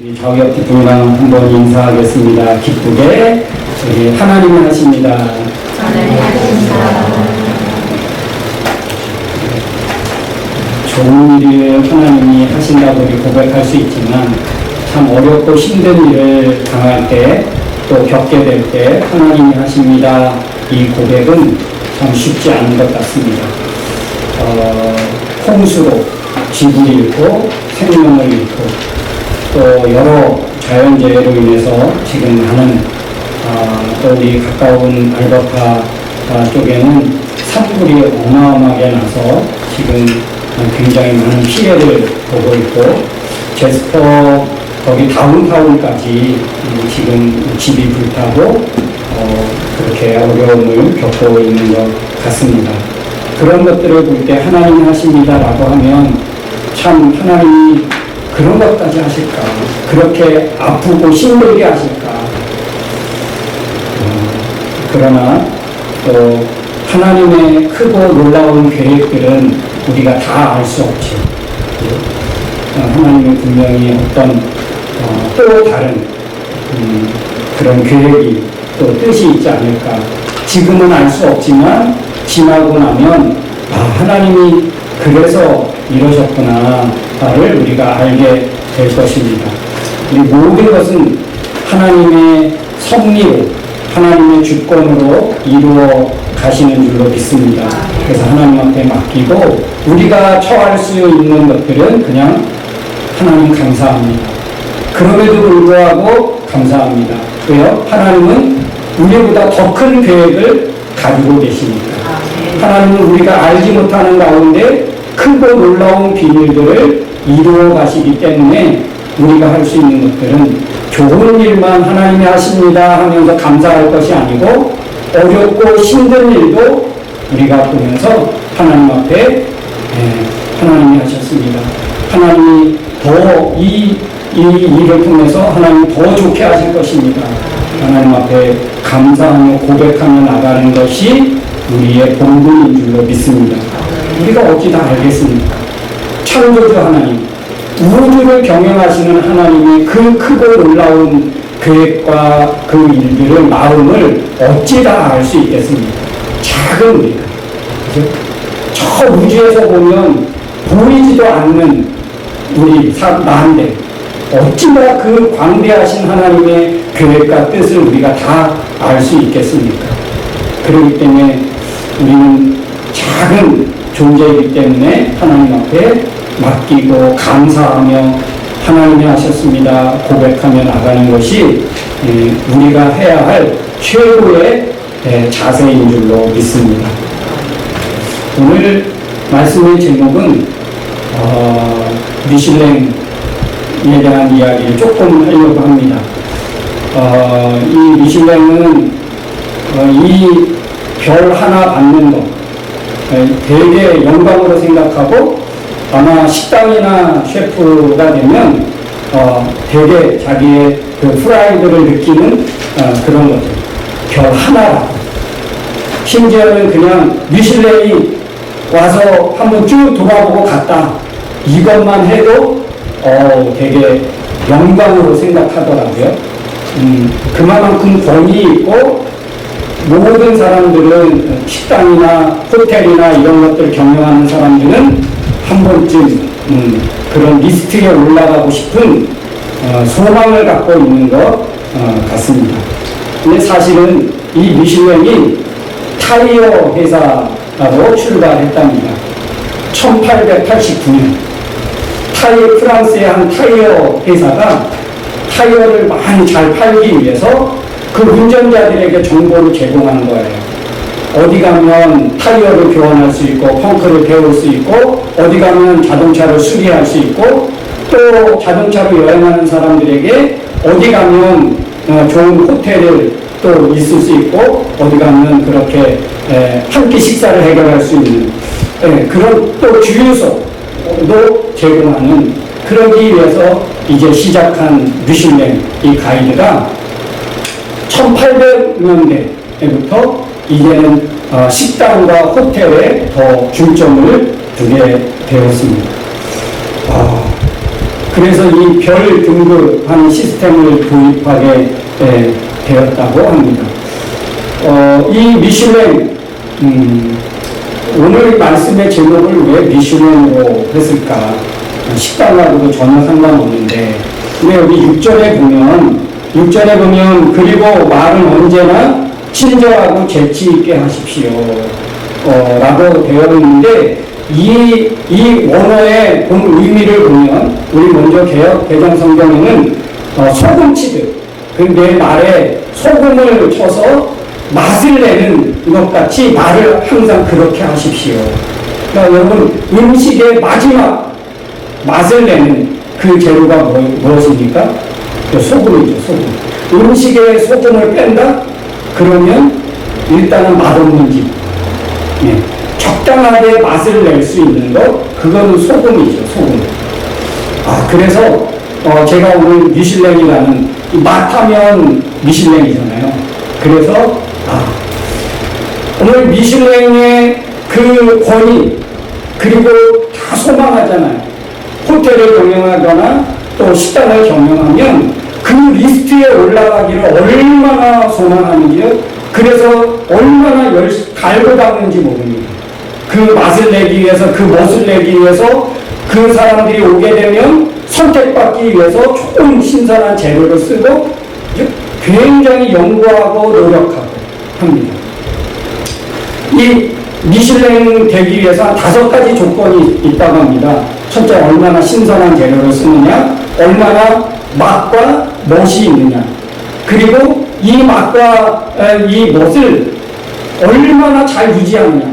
우리 좌우옆 뒷분이랑 한번 인사하겠습니다. 기쁘게 우리 하나님이 하십니다. 하나님이 하십니다. 좋은 일을 하나님이 하신다고 우리 고백할 수 있지만 참 어렵고 힘든 일을 당할 때 또 겪게 될 때 하나님이 하십니다. 이 고백은 참 쉽지 않은 것 같습니다. 홍수로 집을 잃고 생명을 잃고 또 여러 자연재해로 인해서 지금 많은 또 우리 가까운 알버타 쪽에는 산불이 어마어마하게 나서 지금 굉장히 많은 피해를 보고 있고 제스퍼 거기 다운타운까지 지금 집이 불타고 그렇게 어려움을 겪고 있는 것 같습니다. 그런 것들을 볼 때 하나님이 하십니다라고 하면 참 하나님이 그런 것까지 하실까? 그렇게 아프고 힘들게 하실까? 그러나 또 하나님의 크고 놀라운 계획들은 우리가 다 알 수 없죠. 하나님은 분명히 어떤 또 다른 그런 계획이 또 뜻이 있지 않을까. 지금은 알 수 없지만 지나고 나면 하나님이 그래서 이러셨구나를 우리가 알게 될 것입니다. 이 모든 것은 하나님의 섭리로 하나님의 주권으로 이루어 가시는 줄로 믿습니다. 그래서 하나님 앞에 맡기고 우리가 처할 수 있는 것들은 그냥 하나님 감사합니다. 그럼에도 불구하고 감사합니다. 왜요? 하나님은 우리보다 더 큰 계획을 가지고 계십니다. 하나님은 우리가 알지 못하는 가운데 크고 놀라운 비밀들을 이루어 가시기 때문에 우리가 할 수 있는 것들은 좋은 일만 하나님이 하십니다 하면서 감사할 것이 아니고 어렵고 힘든 일도 우리가 보면서 하나님 앞에 하나님이 하셨습니다. 하나님이 더 이 일을 통해서 하나님 더 좋게 하실 것입니다. 하나님 앞에 감사하며 고백하며 나가는 것이 우리의 본분인 줄로 믿습니다. 우리가 어찌 다 알겠습니까? 창조주 하나님, 우주를 경영하시는 하나님이 그 크고 놀라운 계획과 그 일들을 마음을 어찌 다 알 수 있겠습니까? 작은 우리가. 그죠? 저 우주에서 보면 보이지도 않는 우리 나인데 어찌나 그 광대하신 하나님의 계획과 뜻을 우리가 다 알 수 있겠습니까? 그렇기 때문에 우리는 작은 존재이기 때문에 하나님 앞에 맡기고 감사하며 하나님이 하셨습니다 고백하며 나가는 것이 우리가 해야 할 최고의 자세인 줄로 믿습니다. 오늘 말씀의 제목은 미슐랭에 대한 이야기를 조금 하려고 합니다. 이 미슐랭은 이 별 하나 받는 것 되게 영광으로 생각하고 아마 식당이나 셰프가 되면 되게 자기의 그 프라이드를 느끼는 그런 거죠. 별 하나라고. 심지어는 그냥 미슐랭이 와서 한번 쭉 돌아보고 갔다. 이것만 해도 되게 영광으로 생각하더라고요. 그만큼 권위 있고 모든 사람들은 식당이나 호텔이나 이런 것들 경영하는 사람들은 한 번쯤 그런 리스트에 올라가고 싶은 소망을 갖고 있는 것 같습니다. 근데 사실은 이 미슐랭이 타이어 회사로 출발했답니다. 1889년 프랑스의 한 타이어 회사가 타이어를 많이 잘 팔기 위해서 그 운전자들에게 정보를 제공하는 거예요. 어디 가면 타이어를 교환할 수 있고 펑크를 배울 수 있고 어디 가면 자동차를 수리할 수 있고 또 자동차로 여행하는 사람들에게 어디 가면 좋은 호텔을 또 있을 수 있고 어디 가면 그렇게 한 끼 식사를 해결할 수 있는 그런 또 주유소도 제공하는 그러기 위해서 이제 시작한 미슐랭 이 가이드가 1800년대부터 이제는 식당과 호텔에 더 중점을 두게 되었습니다. 그래서 이 별 등급하는 시스템을 도입하게 되었다고 합니다. 이 미슐랭, 오늘 말씀의 제목을 왜 미슐랭으로 했을까? 식당하고도 전혀 상관없는데, 근데 여기 6절에 보면 그리고 말은 언제나 친절하고 재치 있게 하십시오. 라고 되어 있는데, 이 원어의 본 의미를 보면, 우리 먼저 개정 성경에는 소금 치듯, 내 말에 소금을 쳐서 맛을 내는 것 같이 말을 항상 그렇게 하십시오. 그러니까 여러분, 음식의 마지막 맛을 내는 그 재료가 무엇입니까? 소금이죠, 소금. 음식에 소금을 뺀다? 그러면 일단은 맛없는 집. 예. 적당하게 맛을 낼 수 있는 것, 그거는 소금이죠, 소금. 그래서 제가 오늘 미슐랭이라는, 맛하면 미슐랭이잖아요. 그래서 오늘 미슐랭의 그 권위, 그리고 다 소망하잖아요. 호텔을 경영하거나 또 식당을 경영하면 그 리스트에 올라가기를 얼마나 소망하는지요. 그래서 얼마나 갈고 닦는지 모릅니다. 그 맛을 내기 위해서, 그 멋을 내기 위해서 그 사람들이 오게 되면 선택받기 위해서 좋은 신선한 재료를 쓰고 굉장히 연구하고 노력하고 합니다. 이 미슐랭 되기 위해서 한 5가지 조건이 있다고 합니다. 첫째, 얼마나 신선한 재료를 쓰느냐, 얼마나 맛과 멋이 있느냐, 그리고 이 맛과 이 멋을 얼마나 잘 유지하느냐,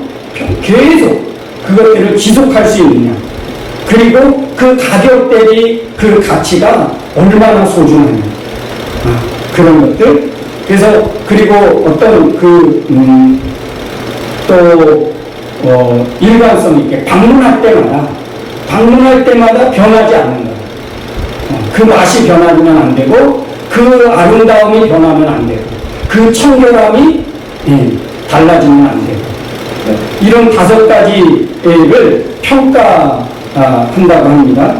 계속 그것들을 지속할 수 있느냐, 그리고 그 가격 대비 그 가치가 얼마나 소중하냐, 그런 것들. 그래서 그리고 어떤 또 일관성 있게 방문할 때마다 변하지 않는다. 그 맛이 변하면 안 되고, 그 아름다움이 변하면 안 되고, 그 청결함이 달라지면 안 되고, 이런 5가지를 평가한다고 합니다.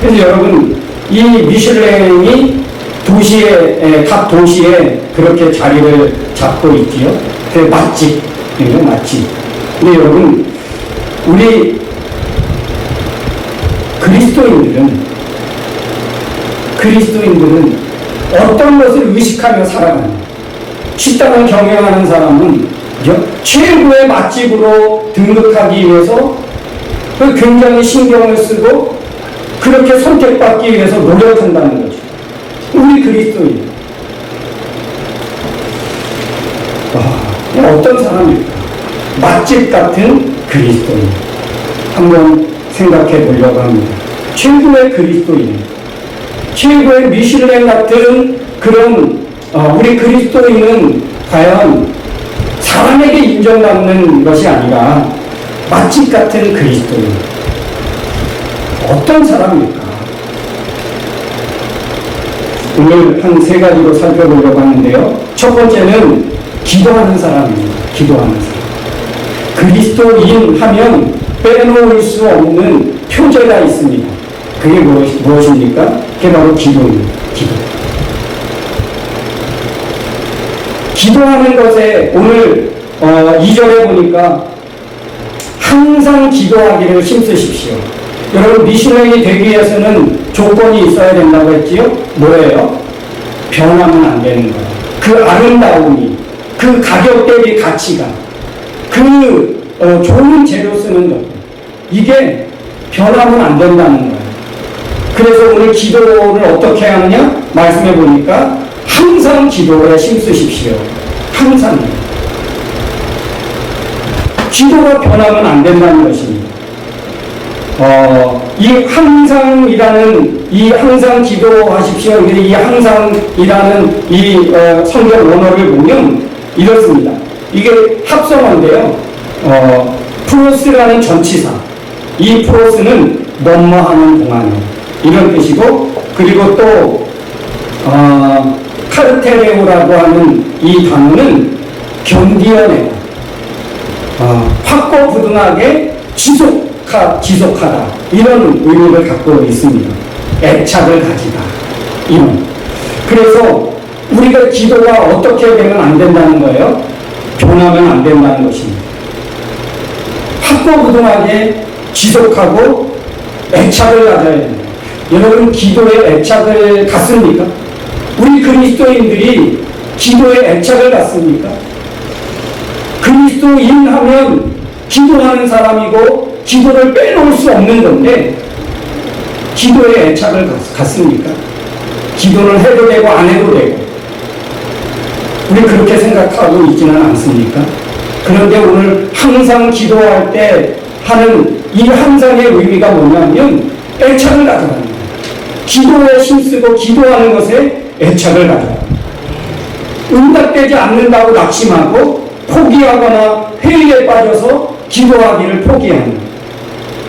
그래서 여러분, 이 미슐랭이 각 도시에 그렇게 자리를 잡고 있지요. 그 맛집. 근데 여러분, 우리 그리스도인들은 어떤 것을 의식하며 살아가냐. 식당을 경영하는 사람은 최고의 맛집으로 등극하기 위해서 굉장히 신경을 쓰고 그렇게 선택받기 위해서 노력한다는 거죠. 우리 그리스도인. 어떤 사람일까? 맛집 같은 그리스도인. 한번 생각해 보려고 합니다. 최고의 그리스도인. 최고의 미슐랭 같은 그런 우리 그리스도인은 과연 사람에게 인정받는 것이 아니라 맛집 같은 그리스도인. 어떤 사람일까? 오늘 한 3가지로 살펴보려고 하는데요. 첫 번째는 기도하는 사람입니다. 기도하는 사람. 그리스도인 하면 빼놓을 수 없는 표제가 있습니다. 그게 무엇입니까? 그게 바로 기도입니다. 기도하는 것에 오늘 2절에 보니까 항상 기도하기를 힘쓰십시오. 여러분, 미슐랭이 되기 위해서는 조건이 있어야 된다고 했지요? 뭐예요? 변하면 안 되는 거예요. 그 아름다움이, 그 가격 대비 가치가, 그 좋은 재료 쓰는 것, 이게 변하면 안 된다는 거예요. 그래서 오늘 기도를 어떻게 하느냐? 말씀해 보니까 항상 기도에 힘쓰십시오. 항상. 기도가 변하면 안 된다는 것입니다. 이 항상이라는, 이 항상 기도하십시오. 이 항상이라는 이 성경 원어를 보면 이렇습니다. 이게 합성어인데요. 프로스라는 전치사. 이 프로스는 뭐뭐하는 동안, 이런 뜻이고, 그리고 또 카르테레오라고 하는 이 단어는 견디어내다, 확고부등하게 지속하다, 이런 의미를 갖고 있습니다. 애착을 가지다. 이런. 그래서 우리가 기도가 어떻게 되면 안 된다는 거예요? 변하면 안 된다는 것입니다. 확고부동하게 지속하고 애착을 가져야 됩니다. 여러분 기도에 애착을 갖습니까? 우리 그리스도인들이 기도에 애착을 갖습니까? 그리스도인 하면 기도하는 사람이고 기도를 빼놓을 수 없는 건데 기도에 애착을 갖습니까? 기도는 해도 되고 안 해도 되고 우리 그렇게 생각하고 있지는 않습니까? 그런데 오늘 항상 기도할 때 하는 이 항상의 의미가 뭐냐면 애착을 가져가는 거예요. 기도에 힘쓰고 기도하는 것에 애착을 가져가는 거예요. 응답되지 않는다고 낙심하고 포기하거나 회의에 빠져서 기도하기를 포기하는 거예요.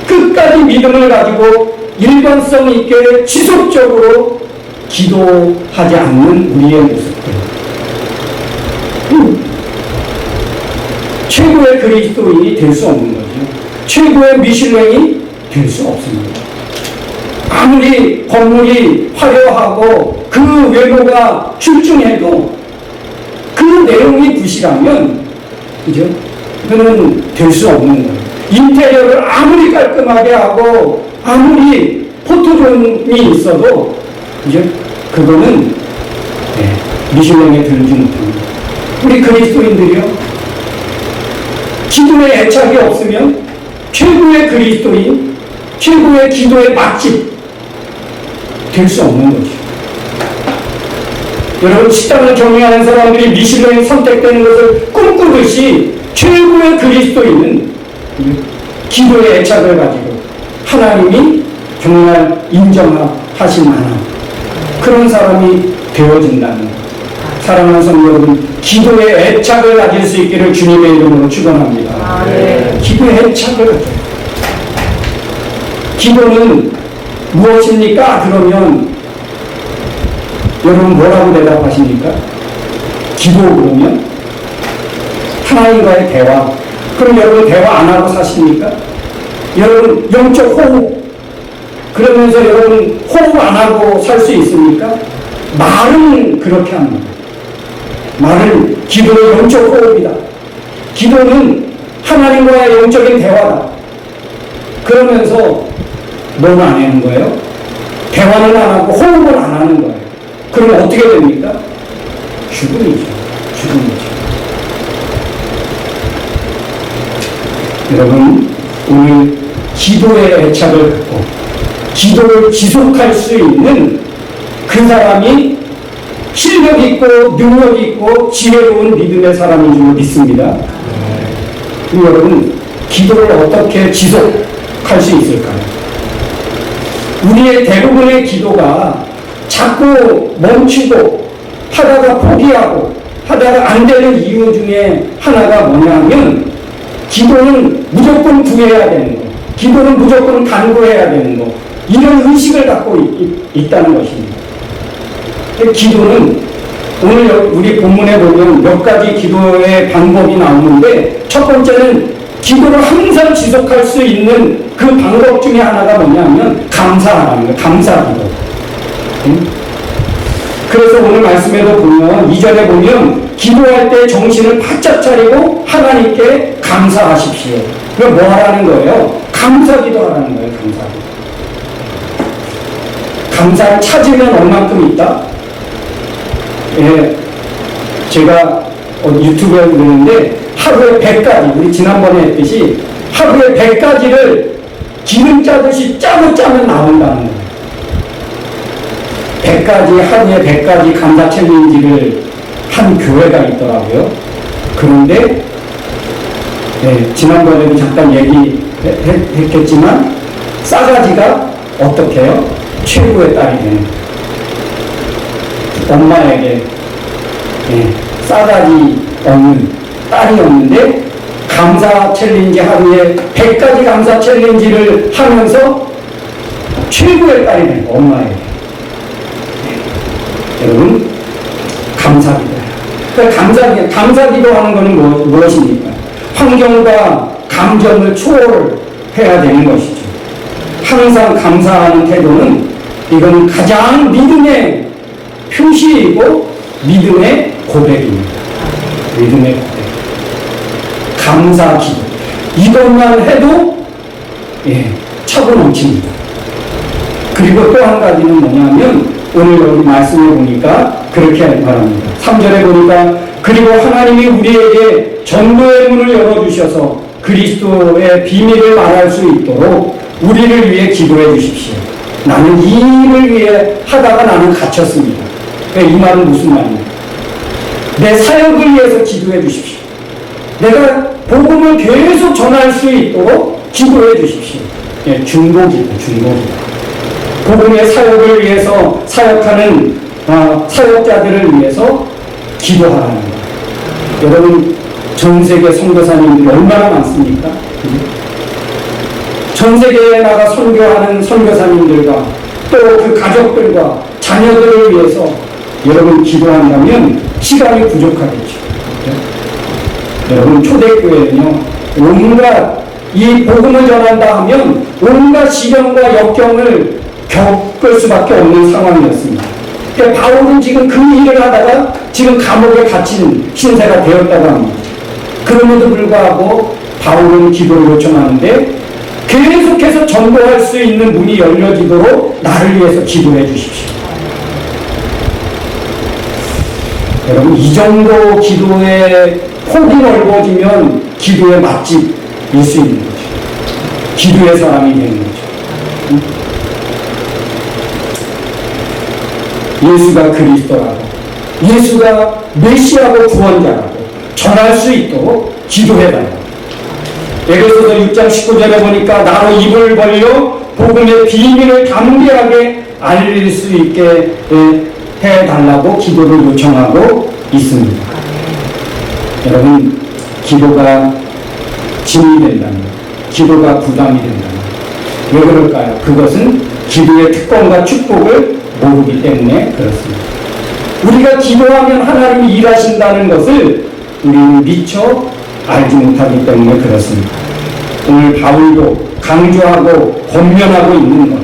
끝까지 믿음을 가지고 일관성 있게 지속적으로 기도하지 않는 우리의 모습들. 최고의 그리스도인이 될 수 없는 거죠. 최고의 미슐랭이 될 수 없습니다. 아무리 건물이 화려하고 그 외모가 출중해도 그 내용이 부실하면 그죠? 그는 될 수 없는 거예요. 인테리어를 아무리 깔끔하게 하고 아무리 포토존이 있어도 그죠? 그거는 미슐랭에 들지 못합니다. 우리 그리스도인들이요. 기도에 애착이 없으면 최고의 그리스도인, 최고의 기도의 맛집 될 수 없는 거죠. 여러분 식당을 경영하는 사람들이 미슐랭 선택되는 것을 꿈꾸듯이 최고의 그리스도인은 기도의 애착을 가지고 하나님이 정말 인정하실 만한 그런 사람이 되어진다는 것. 사랑하는 성도 여러분, 기도의 애착을 가질 수 있기를 주님의 이름으로 축원합니다. 기도의 애착을 가져요. 기도는 무엇입니까? 그러면 여러분 뭐라고 대답하십니까? 기도 그러면 하나님과의 대화. 그럼 여러분 대화 안 하고 사십니까? 여러분 영적 호흡 그러면서 여러분 호흡 안 하고 살 수 있습니까? 말은 그렇게 합니다. 말은 기도의 영적 호흡이다. 기도는 하나님과의 영적인 대화다. 그러면서 뭐는 안 하는 거예요? 대화는 안 하고 호흡은 안 하는 거예요. 그럼 어떻게 됩니까? 죽음이죠. 죽음이죠. 여러분 오늘 기도의 애착을 갖고 기도를 지속할 수 있는 그 사람이 실력 있고 능력 있고 지혜로운 믿음의 사람인 줄 믿습니다. 여러분 기도를 어떻게 지속할 수 있을까요? 우리의 대부분의 기도가 자꾸 멈추고 하다가 포기하고 하다가 안 되는 이유 중에 하나가 뭐냐면 기도는 무조건 구해야 되는 거, 기도는 무조건 간구해야 되는 거, 이런 의식을 갖고 있다는 것입니다. 기도는 오늘 우리 본문에 보면 몇 가지 기도의 방법이 나오는데 첫 번째는 기도를 항상 지속할 수 있는 그 방법 중에 하나가 뭐냐면 감사하라는 거예요. 감사기도. 그래서 오늘 말씀에도 보면 2절에 보면 기도할 때 정신을 바짝 차리고 하나님께 감사하십시오. 그럼 뭐 하라는 거예요? 감사기도 하라는 거예요. 감사기도. 감사를 찾으면 얼만큼 있다? 예, 제가 유튜브에 보는데 하루에 100가지, 우리 지난번에 했듯이 하루에 100가지를 기름 짜듯이 짜면 나온다는 거예요. 100가지, 하루에 100가지 감사 챌린지를 한 교회가 있더라고요. 그런데 지난번에도 잠깐 얘기했겠지만 싸가지가 어떻게 해요? 최고의 딸이 되는 거예요. 엄마에게 싸가지 없는 딸이 없는데 감사 챌린지 하루에 100가지 감사 챌린지를 하면서 최고의 딸이 되는 거예요. 엄마에게. 여러분 감사기도예요. 그러니까 감사기도 하는 것은 무엇입니까? 환경과 감정을 초월해야 되는 것이죠. 항상 감사하는 태도는 이건 가장 믿음의 표시이고 믿음의 고백입니다. 믿음의 고백. 감사 기도. 이것만 해도 차고 넘칩니다. 그리고 또 한 가지는 뭐냐면 오늘 여기 말씀을 보니까 그렇게 말합니다. 3절에 보니까 그리고 하나님이 우리에게 전도의 문을 열어주셔서 그리스도의 비밀을 말할 수 있도록 우리를 위해 기도해 주십시오. 나는 이 일을 위해 하다가 나는 갇혔습니다. 이 말은 무슨 말이냐? 내 사역을 위해서 기도해 주십시오. 내가 복음을 계속 전할 수 있도록 기도해 주십시오. 중보기도, 중보기도. 복음의 사역을 위해서 사역하는 사역자들을 위해서 기도하라는 거예요. 여러분, 전 세계 선교사님들이 얼마나 많습니까? 전 세계에 나가 선교하는 선교사님들과 또 그 가족들과 자녀들을 위해서 여러분 기도한다면 시간이 부족하겠죠. 여러분, 초대교회는요, 온갖 이 복음을 전한다 하면 온갖 시련과 역경을 겪을 수밖에 없는 상황이었습니다. 그러니까 바울은 지금 그 일을 하다가 지금 감옥에 갇힌 신세가 되었다고 합니다. 그럼에도 불구하고 바울은 기도를 요청하는데 계속해서 전도할 수 있는 문이 열려지도록 나를 위해서 기도해 주십시오. 여러분, 이 정도 기도의 폭이 넓어지면 기도의 맛집일 수 있는 거죠. 기도의 사람이 되는 거죠. 예수가 그리스도라고, 예수가 메시아고 구원자라고 전할 수 있도록 기도해달라고. 에베소서 6장 19절에 보니까 나로 입을 벌려 복음의 비밀을 담대하게 알릴 수 있게 해달라고 기도를 요청하고 있습니다. 여러분, 기도가 짐이 된다면, 기도가 부담이 된다면 왜 그럴까요? 그것은 기도의 특권과 축복을 모르기 때문에 그렇습니다. 우리가 기도하면 하나님이 일하신다는 것을 우리는 미처 알지 못하기 때문에 그렇습니다. 오늘 바울도 강조하고 권면하고 있는 것,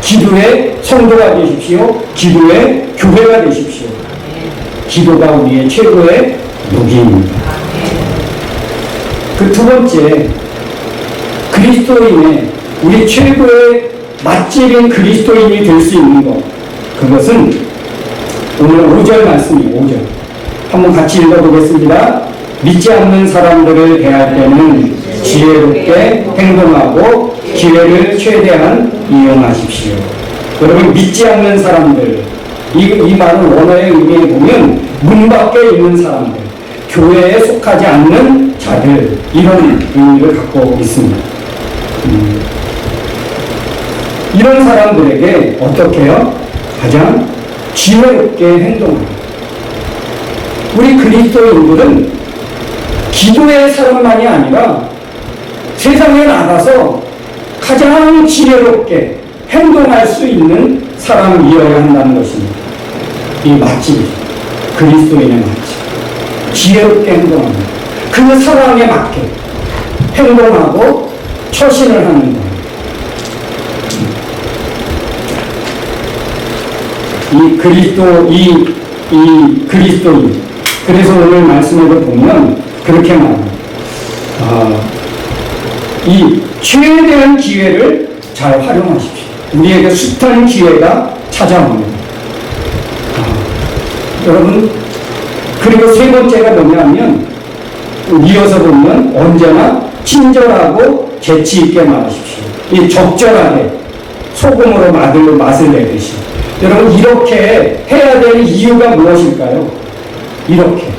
기도의 성도가 되십시오. 기도의 교회가 되십시오. 기도가 우리의 최고의 무기입니다. 그 두 번째, 그리스도인의 우리 최고의 맛집인 그리스도인이 될 수 있는 것, 그것은 오늘 5절 말씀이에요. 5절 한번 같이 읽어보겠습니다. 믿지 않는 사람들을 대할 때는 지혜롭게 행동하고 기회를 최대한 이용하십시오. 여러분, 믿지 않는 사람들, 이 말은 원어의 의미에 보면 문 밖에 있는 사람들, 교회에 속하지 않는 자들, 이런 의미를 갖고 있습니다. 이런 사람들에게 어떻게 해요? 가장 지혜롭게 행동합니다. 우리 그리스도인들은 기도의 사람만이 아니라 세상에 나가서 가장 지혜롭게 행동할 수 있는 사람이어야 한다는 것입니다. 이 맛집이죠. 그리스도인의 맛집. 지혜롭게 행동합니다. 그 상황에 맞게 행동하고 처신을 하는 거예요. 이 그리스도인. 그래서 오늘 말씀을 보면 그렇게 말합니다. 이 최대한 기회를 잘 활용하십시오. 우리에게 숱한 기회가 찾아옵니다. 여러분, 그리고 세 번째가 뭐냐면, 이어서 보면 언제나 친절하고 재치 있게 말하십시오. 이 적절하게 소금으로 맛을 내듯이. 여러분, 이렇게 해야 되는 이유가 무엇일까요? 이렇게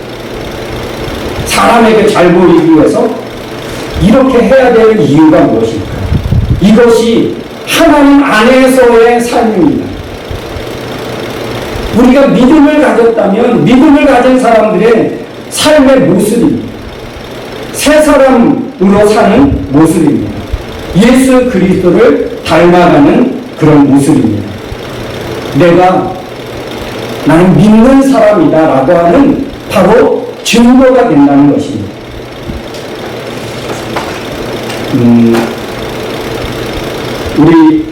사람에게 잘 보이기 위해서 이렇게 해야 되는 이유가 무엇일까요? 이것이 하나님 안에서의 삶입니다. 우리가 믿음을 가졌다면 믿음을 가진 사람들의 삶의 모습입니다. 새 사람으로 사는 모습입니다. 예수 그리스도를 닮아가는 그런 모습입니다. 나는 믿는 사람이다 라고 하는 바로 증거가 된다는 것입니다. 우리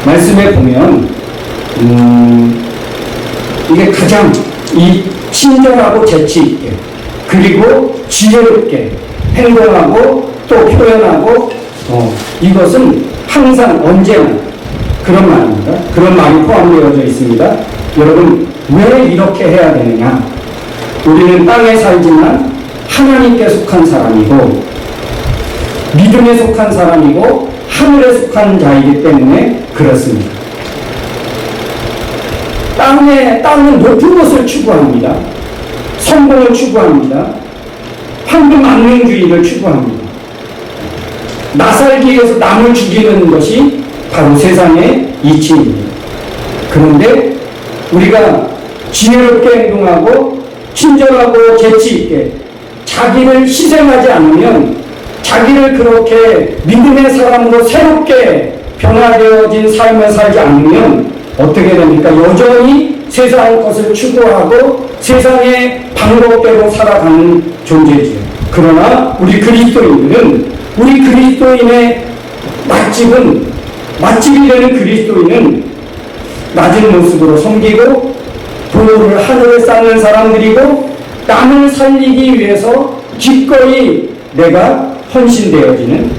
말씀에 보면 이게 가장 이 친절하고 재치 있게 그리고 지혜롭게 행동하고 또 표현하고 이것은 항상 언제나 그런 말입니다. 그런 말이 포함되어져 있습니다. 여러분 왜 이렇게 해야 되느냐? 우리는 땅에 살지만 하나님께 속한 사람이고 믿음에 속한 사람이고 하늘에 속한 자이기 때문에 그렇습니다. 땅은 높은 것을 추구합니다. 성공을 추구합니다. 황금만능주의를 추구합니다. 나 살기 위해서 남을 죽이는 것이 바로 세상의 이치입니다. 그런데 우리가 지혜롭게 행동하고 친절하고 재치있게 자기를 희생하지 않으면 자기를 그렇게 믿음의 사람으로 새롭게 변화되어진 삶을 살지 않으면 어떻게 됩니까? 여전히 세상 것을 추구하고 세상의 방법대로 살아가는 존재지요. 그러나 우리 그리스도인들은 우리 그리스도인의 맛집이 되는 그리스도인은 낮은 모습으로 섬기고 보물을 하늘에 쌓는 사람들이고 남을 살리기 위해서 기꺼이 내가 헌신되어지는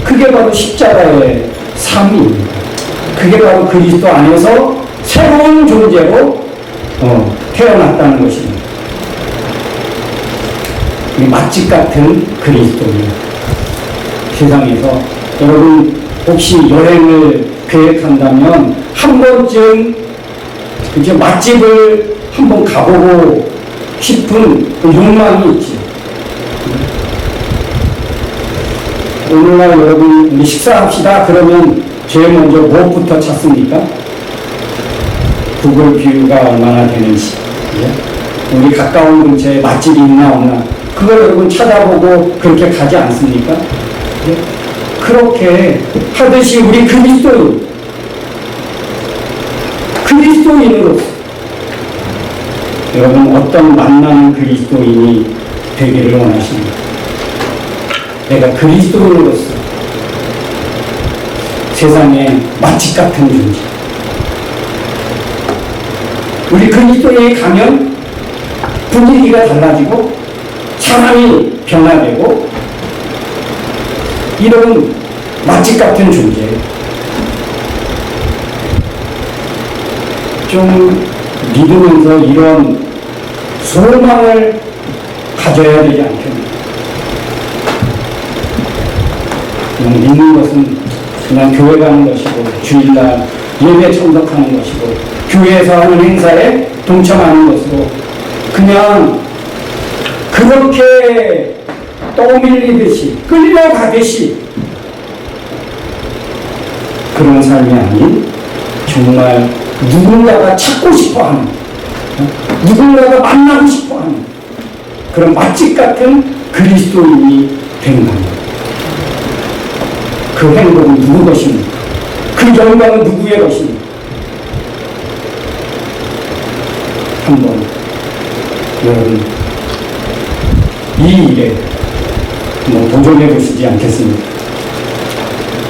그게 바로 십자가의 삶입니다. 그게 바로 그리스도 안에서 새로운 존재로 태어났다는 것입니다. 이 맛집 같은 그리스도인. 세상에서 여러분 혹시 여행을 계획한다면 한 번쯤 이제 맛집을 한번 가보고 싶은 욕망이 있지. 오늘날 여러분 우리 식사합시다 그러면 제일 먼저 무엇부터 찾습니까? 구글 뷰가 얼마나 되는지, 우리 가까운 근처에 맛집이 있나 없나 그걸 여러분 찾아보고 그렇게 가지 않습니까? 그렇게 하듯이 우리 그리스도인으로서 여러분 어떤 만나는 그리스도인이 되기를 원하십니까? 내가 그리스도인으로서 세상에 맛집 같은 존재. 우리 그리스도인에 가면 분위기가 달라지고 사람이 변화되고 이런 맛집 같은 존재. 좀 믿으면서 이런 소망을 가져야 되지 않겠나. 그냥 믿는 것은 그냥 교회 가는 것이고 주일날 예배 참석하는 것이고 교회에서 하는 행사에 동참하는 것으로 그냥 그렇게 떠밀리듯이 끌려가듯이 그런 삶이 아닌 정말 누군가가 찾고 싶어하는 누군가가 만나고 싶어하는 그런 맛집 같은 그리스도인이 되는 겁니다. 그 행복은 누구 것입니까? 그 영광은 누구의 것입니까? 한번 여러분 이 일에 도전해 보시지 않겠습니까?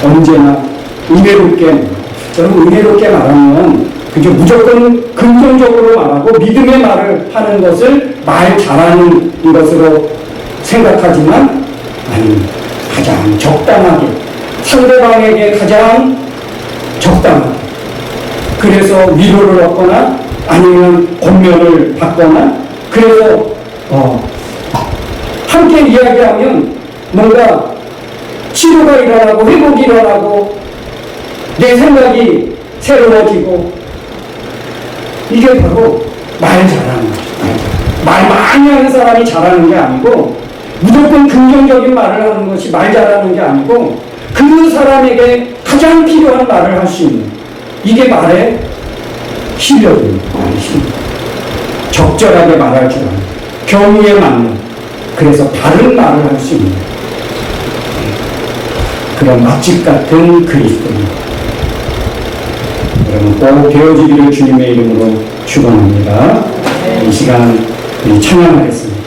언제나 은혜롭게 여러분 은혜롭게 말하면 그저 무조건 긍정적으로 말하고 믿음의 말을 하는 것을 말 잘하는 것으로 생각하지만 아니 가장 적당하게 상대방에게 가장 적당하게 그래서 위로를 얻거나 아니면 권면을 받거나 그래서 함께 이야기하면 뭔가 치료가 일어나고 회복이 일어나고 내 생각이 새로워지고 이게 바로 말 잘하는 거죠. 말 많이 하는 사람이 잘하는 게 아니고 무조건 긍정적인 말을 하는 것이 말 잘하는 게 아니고 그 사람에게 가장 필요한 말을 할 수 있는 이게 말의 실력입니다. 적절하게 말할 줄 아는 경우에 맞는 그래서 바른 말을 할 수 있는 그런 맛집 같은 그리스도입니다. 여러분 꼭 되어지기를 주님의 이름으로 축원합니다. 이 시간 찬양하겠습니다.